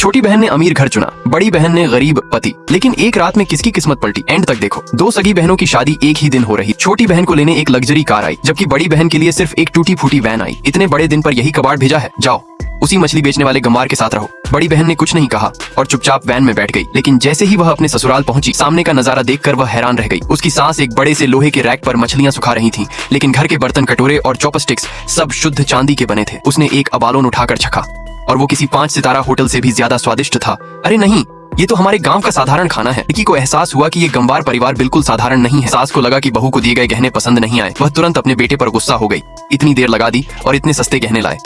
छोटी बहन ने अमीर घर चुना, बड़ी बहन ने गरीब पति। लेकिन एक रात में किसकी किस्मत पलटी, एंड तक देखो। दो सगी बहनों की शादी एक ही दिन हो रही। छोटी बहन को लेने एक लग्जरी कार आई, जबकि बड़ी बहन के लिए सिर्फ एक टूटी फूटी वैन आई। इतने बड़े दिन पर यही कबाड़ भेजा है, जाओ उसी मछली बेचने वाले गंवार के साथ रहो। बड़ी बहन ने कुछ नहीं कहा और चुपचाप वैन में बैठ गई। लेकिन जैसे ही वह अपने ससुराल पहुंची, सामने का नजारा देखकर वह हैरान रह गई। उसकी सास एक बड़े से लोहे के रैक पर मछलियां सुखा रही थी, लेकिन घर के बर्तन, कटोरे और चॉपस्टिक्स सब शुद्ध चांदी के बने थे। उसने एक अबालोन उठाकर चखा और वो किसी 5 सितारा होटल से भी ज्यादा स्वादिष्ट था। अरे नहीं, ये तो हमारे गांव का साधारण खाना है। लड़की को एहसास हुआ कि ये गंवार परिवार बिल्कुल साधारण नहीं है। सास को लगा कि बहू को दिए गए गहने पसंद नहीं आए। वह तुरंत अपने बेटे पर गुस्सा हो गई। इतनी देर लगा दी और इतने सस्ते गहने लाए।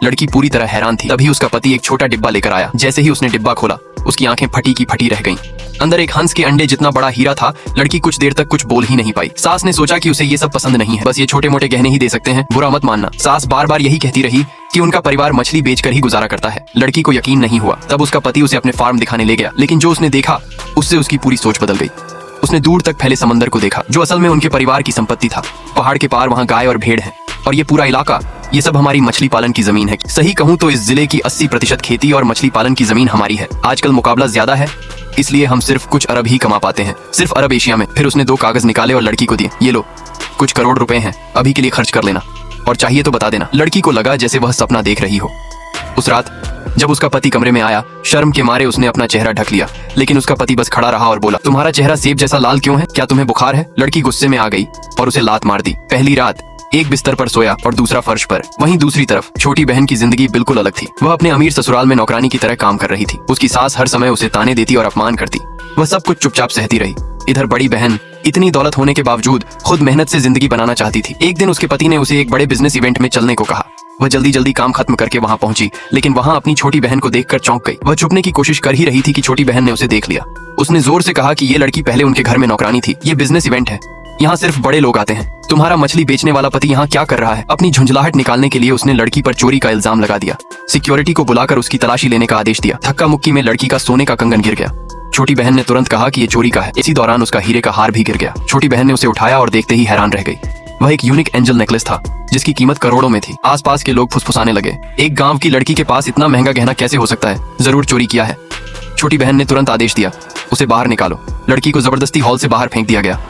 लड़की पूरी तरह हैरान थी। तभी उसका पति एक छोटा डिब्बा लेकर आया। जैसे ही उसने डिब्बा खोला, उसकी आंखें फटी की फटी रह गईं। अंदर एक हंस के अंडे जितना बड़ा हीरा था। लड़की कुछ देर तक कुछ बोल ही नहीं पाई। सास ने सोचा कि उसे ये सब पसंद नहीं है, बस ये छोटे मोटे गहने ही दे सकते हैं, बुरा मत मानना। सास बार बार यही कहती रही कि उनका परिवार मछली बेचकर ही गुजारा करता है। लड़की को यकीन नहीं हुआ। तब उसका पति उसे अपने फार्म दिखाने ले गया, लेकिन जो उसने देखा उससे उसकी पूरी सोच बदल गई। उसने दूर तक फैले समंदर को देखा, जो असल में उनके परिवार की संपत्ति था। पहाड़ के पार वहाँ गाय और भेड़ है, और ये पूरा इलाका, ये सब हमारी मछली पालन की जमीन है। सही कहूँ तो इस जिले की 80% खेती और मछली पालन की जमीन हमारी है। आजकल मुकाबला ज्यादा है, इसलिए हम सिर्फ कुछ अरब ही कमा पाते हैं, सिर्फ अरब एशिया में। फिर उसने 2 कागज निकाले और लड़की को दिए। ये लो, कुछ करोड़ रुपए हैं, अभी के लिए खर्च कर लेना, और चाहिए तो बता देना। लड़की को लगा जैसे वह सपना देख रही हो। उस रात जब उसका पति कमरे में आया, शर्म के मारे उसने अपना चेहरा ढक लिया। लेकिन उसका पति बस खड़ा रहा और बोला, तुम्हारा चेहरा सेब जैसा लाल क्यों है? क्या तुम्हें बुखार है? लड़की गुस्से में आ गई और उसे लात मार दी। पहली रात एक बिस्तर पर सोया और दूसरा फर्श पर। वहीं दूसरी तरफ छोटी बहन की जिंदगी बिल्कुल अलग थी। वह अपने अमीर ससुराल में नौकरानी की तरह काम कर रही थी। उसकी सास हर समय उसे ताने देती और अपमान करती। वह सब कुछ चुपचाप सहती रही। इधर बड़ी बहन इतनी दौलत होने के बावजूद खुद मेहनत से जिंदगी बनाना चाहती थी। एक दिन उसके पति ने उसे एक बड़े बिजनेस इवेंट में चलने को कहा। वह जल्दी जल्दी काम खत्म करके वहां पहुंची, लेकिन वहां अपनी छोटी बहन को देखकर चौंक गई। वह छुपने की कोशिश कर ही रही थी कि छोटी बहन ने उसे देख लिया। उसने जोर से कहा कि ये लड़की पहले उनके घर में नौकरानी थी। ये बिजनेस इवेंट है, यहाँ सिर्फ बड़े लोग आते हैं। तुम्हारा मछली बेचने वाला पति यहाँ क्या कर रहा है? अपनी झुंझलाहट निकालने के लिए उसने लड़की पर चोरी का इल्जाम लगा दिया। सिक्योरिटी को बुलाकर उसकी तलाशी लेने का आदेश दिया। धक्का मुक्की में लड़की का सोने का कंगन गिर गया। छोटी बहन ने तुरंत कहा कि ये चोरी का है। इसी दौरान उसका हीरे का हार भी गिर गया। छोटी बहन ने उसे उठाया और देखते ही हैरान रह गई। वह एक यूनिक एंजल नेकलेस था, जिसकी कीमत करोड़ों में थी। आसपास के लोग फुसफुसाने लगे, एक गांव की लड़की के पास इतना महंगा गहना कैसे हो सकता है? जरूर चोरी किया है। छोटी बहन ने तुरंत आदेश दिया, उसे बाहर निकालो। लड़की को जबरदस्ती हॉल से बाहर फेंक दिया गया।